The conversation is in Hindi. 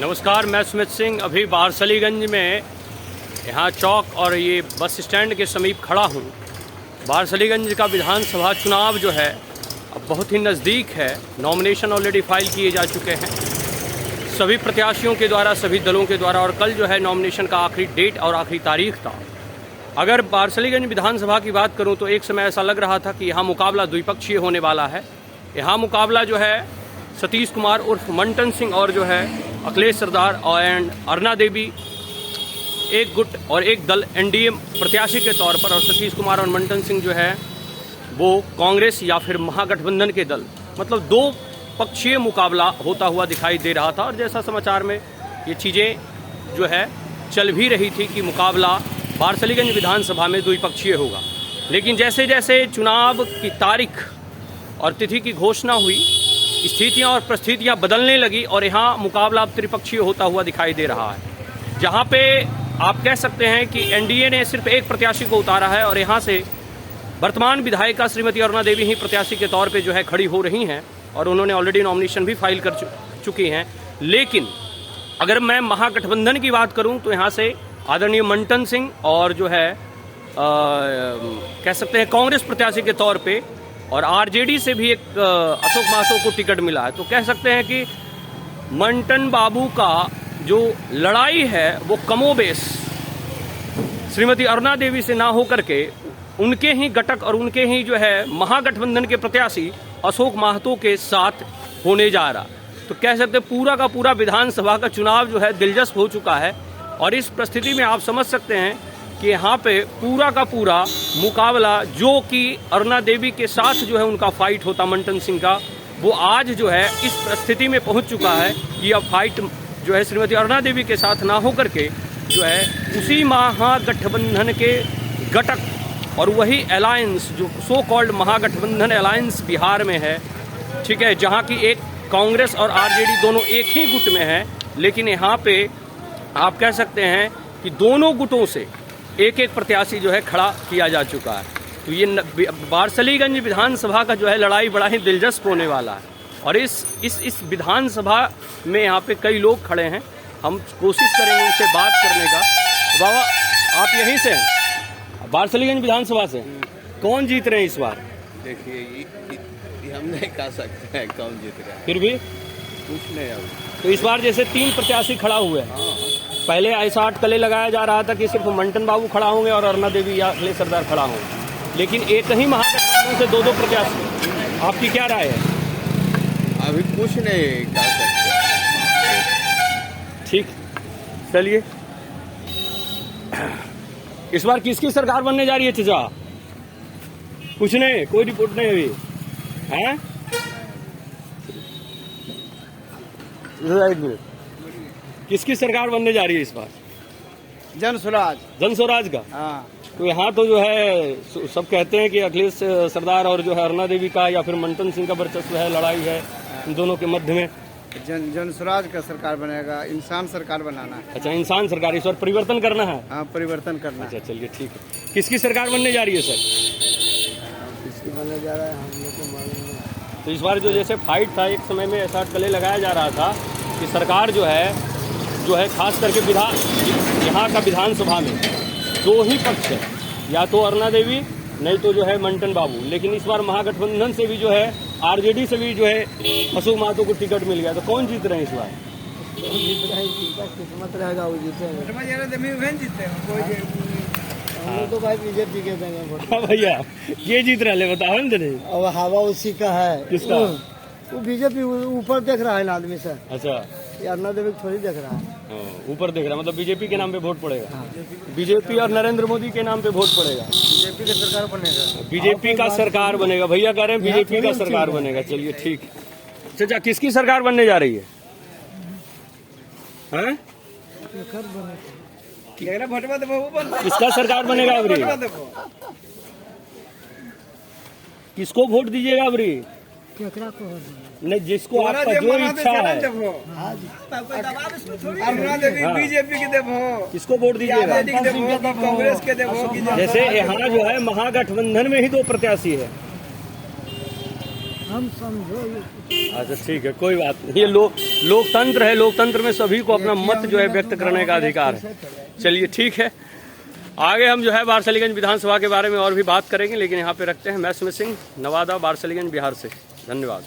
नमस्कार, मैं सुमित सिंह अभी बारसलीगंज में यहाँ चौक और ये बस स्टैंड के समीप खड़ा हूँ। बारसलीगंज का विधानसभा चुनाव जो है अब बहुत ही नज़दीक है। नॉमिनेशन ऑलरेडी फाइल किए जा चुके हैं सभी प्रत्याशियों के द्वारा, सभी दलों के द्वारा, और कल जो है नॉमिनेशन का आखिरी डेट और आखिरी तारीख था। अगर बारसलीगंज विधानसभा की बात करूँ तो एक समय ऐसा लग रहा था कि यहाँ मुकाबला द्विपक्षीय होने वाला है। यहाँ मुकाबला जो है सतीश कुमार उर्फ मंटन सिंह और जो है अखिलेश सरदार एंड अरुणा देवी, एक गुट और एक दल एनडीए प्रत्याशी के तौर पर, और सतीश कुमार और मंटन सिंह जो है वो कांग्रेस या फिर महागठबंधन के दल, मतलब दो पक्षीय मुकाबला होता हुआ दिखाई दे रहा था। और जैसा समाचार में ये चीज़ें जो है चल भी रही थी कि मुकाबला बारसलीगंज विधानसभा में द्विपक्षीय होगा। लेकिन जैसे जैसे चुनाव की तारीख और तिथि की घोषणा हुई, स्थितियां और परिस्थितियां बदलने लगी और यहाँ मुकाबला अब त्रिपक्षीय होता हुआ दिखाई दे रहा है, जहाँ पे आप कह सकते हैं कि एनडीए ने सिर्फ एक प्रत्याशी को उतारा है और यहाँ से वर्तमान विधायिका श्रीमती अरुणा देवी ही प्रत्याशी के तौर पे जो है खड़ी हो रही हैं और उन्होंने ऑलरेडी नॉमिनेशन भी फाइल कर चुकी हैं। लेकिन अगर मैं महागठबंधन की बात करूं तो यहाँ से आदरणीय मंटन सिंह और जो है कह सकते हैं कांग्रेस प्रत्याशी के तौर पे, और आरजेडी से भी एक अशोक महतो को टिकट मिला है। तो कह सकते हैं कि मंटन बाबू का जो लड़ाई है वो कमोबेश श्रीमती अरुणा देवी से ना होकर के उनके ही घटक और उनके ही जो है महागठबंधन के प्रत्याशी अशोक महतो के साथ होने जा रहा। तो कह सकते हैं पूरा का पूरा विधानसभा का चुनाव जो है दिलचस्प हो चुका है। और इस परिस्थिति में आप समझ सकते हैं कि यहाँ पे पूरा का पूरा मुकाबला जो कि अरुणा देवी के साथ जो है उनका फाइट होता मंटन सिंह का, वो आज जो है इस स्थिति में पहुँच चुका है कि अब फाइट जो है श्रीमती अरुणा देवी के साथ ना होकर के जो है उसी महागठबंधन के घटक और वही अलायंस जो सो कॉल्ड महागठबंधन अलायंस बिहार में है, ठीक है, जहाँ की एक कांग्रेस और आरजेडी दोनों एक ही गुट में है। लेकिन यहाँ पे आप कह सकते हैं कि दोनों गुटों से एक एक प्रत्याशी जो है खड़ा किया जा चुका है। तो ये बारसलीगंज विधानसभा का जो है लड़ाई बड़ा ही दिलचस्प होने वाला है। और इस विधानसभा में यहाँ पे कई लोग खड़े हैं, हम कोशिश करेंगे उनसे बात करने का। बाबा, आप यहीं से हैं, बारसलीगंज विधानसभा से, कौन जीत रहे हैं इस बार? देखिए, हम नहीं कह सकते हैं कौन जीत रहा है, फिर भी कुछ नहीं। अब तो इस बार जैसे 3 प्रत्याशी खड़ा हुए हैं, पहले ऐसा अटकले लगाया जा रहा था कि सिर्फ मंटन बाबू खड़ा होंगे और अरुणा देवी या अखिलेश सरदार खड़ा होंगे, लेकिन एक ही महागठबंधन से 2-2 प्रत्याशी। आपकी क्या राय है? अभी कुछ नहीं कह सकते। ठीक, चलिए। इस बार किसकी सरकार बनने जा रही है चाचा? कुछ नहीं, कोई रिपोर्ट नहीं अभी है। किसकी सरकार बनने जा रही है इस बार? जन स्वराज का। हाँ। तो यहाँ तो जो है सब कहते हैं कि अखिलेश सरदार और जो है अरुणा देवी का या फिर मंटन सिंह का वर्चस्व है, लड़ाई है इन दोनों के मध्य में। जन स्वराज का सरकार बनेगा, इंसान सरकार बनाना है। अच्छा, इंसान सरकार, इस बार परिवर्तन करना है। हाँ, परिवर्तन करना है। अच्छा, चलिए ठीक है। किसकी सरकार बनने जा रही है सर? किसकी बनने जा रहा है हम लोग को मालूम नहीं। तो इस बार जो जैसे फाइट था, एक समय में ऐसा अटकले लगाया जा रहा था कि सरकार जो है खास करके यहाँ का विधानसभा में 2 ही पक्ष है, या तो अरुणा देवी नहीं तो जो है मंटन बाबू। लेकिन इस बार महागठबंधन से भी जो है, आरजेडी से भी जो है अशोक महतो को टिकट मिल गया। तो कौन जीत रहे हैं इस बार? किस्मत रहेगा वो जीतेंगे। हम लोग तो भाई बीजेपी के देंगे वोट। हाँ भैया, ये जीत रहे हैं, बताओ नहीं। अब हवा उसी का है। किसका? वो बीजेपी ऊपर देख रहा है ना आदमी से। अच्छा, अरुणा देवी थोड़ी देख रहा है। ऊपर देख रहा है, मतलब बीजेपी के नाम पे वोट पड़ेगा। बीजेपी और नरेंद्र मोदी के नाम पे वोट पड़ेगा। बीजेपी का सरकार बनेगा। बीजेपी का सरकार बनेगा, भैया कह रहे हैं बीजेपी का सरकार बनेगा। चलिए ठीक। चाचा, किसकी सरकार बनने जा रही है? हैं? किसका सरकार बनेगा अबरी? किसको वोट दीजिएगा अबरी? नहीं, जिसको आपका जो इच्छा है। बीजेपी के देवो, किसको वोट दीजिएगा? कांग्रेस के देवो। जैसे यहाँ जो है महागठबंधन में ही 2 प्रत्याशी है, हम समझो अच्छा ठीक है, कोई बात नहीं। ये लोकतंत्र है, लोकतंत्र में सभी को अपना मत जो है व्यक्त करने का अधिकार है। चलिए ठीक है, आगे हम जो है बारसलीगंज विधानसभा के बारे में और भी बात करेंगे, लेकिन यहाँ पे रखते हैं। मैं सुमित सिंह, नवादा, बारसलीगंज, बिहार से। धन्यवाद।